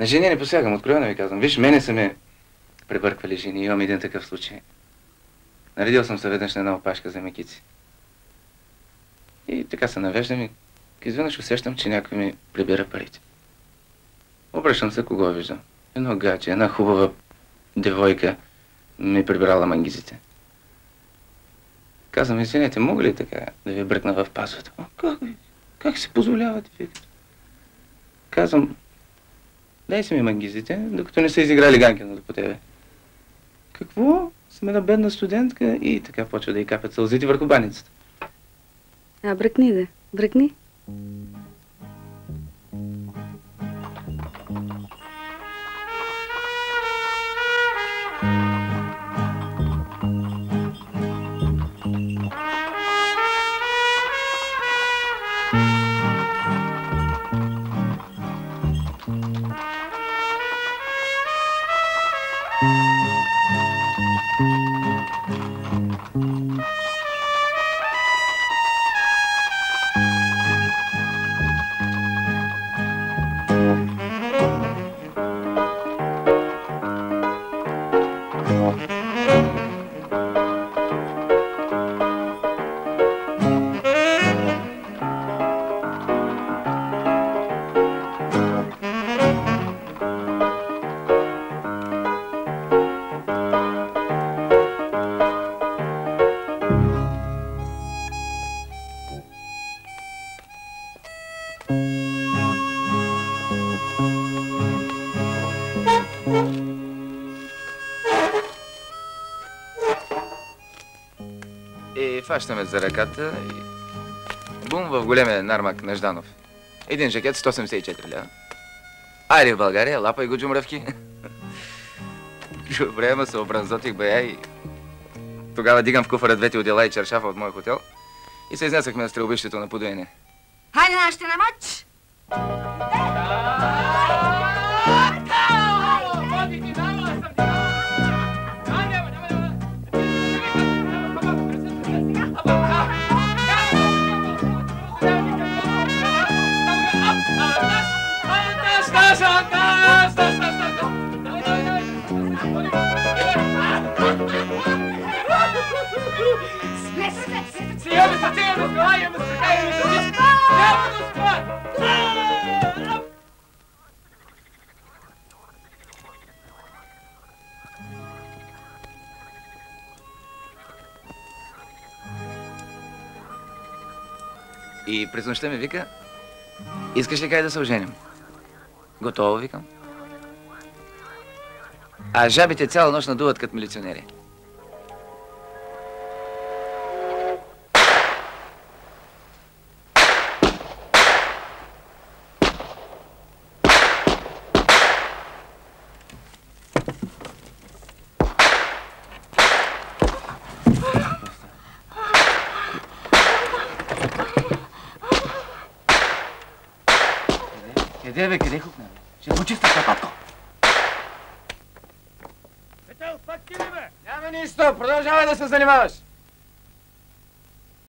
На жени не посягам, откровено ви казвам. Виж, мене са ме пребърквали жени. Имам един такъв случай. Наредил съм се веднъж на една опашка за мекици. И така се навеждам и изведнъж усещам, че някой ми прибира парите. Обръщам се, кого виждам. Едно гадже, една хубава девойка ми прибирала мангизите. Казвам, извинете, мога ли така да ви бръкна в пасовете? Как си позволявате? Казвам, дай си ми мангизите, докато не са изиграли ганкиното по тебе. Какво? Сме една бедна студентка и така почва да й капят сълзите върху баницата. Бръкни да, бръкни. Фащаме за ръката и бум в големия нармак на Жданов. Един жакет 174 лева. Айде в България, лапай го джумравки. Добре, ама се обранзотих бая и тогава дигам в куфара двете одела и чершафа от моя хотел и се изнесахме на стрелбището на подуене. Хайде нашите на мач! И през нощта ми вика, искаш ли кай да се оженим? Готово, викам. А жабите цяла нощ надуват като милиционери. Къде хукна, бе? Ще го чиста капатко. Петел, пак ти ли, бе? Няма нищо, продължавай да се занимаваш.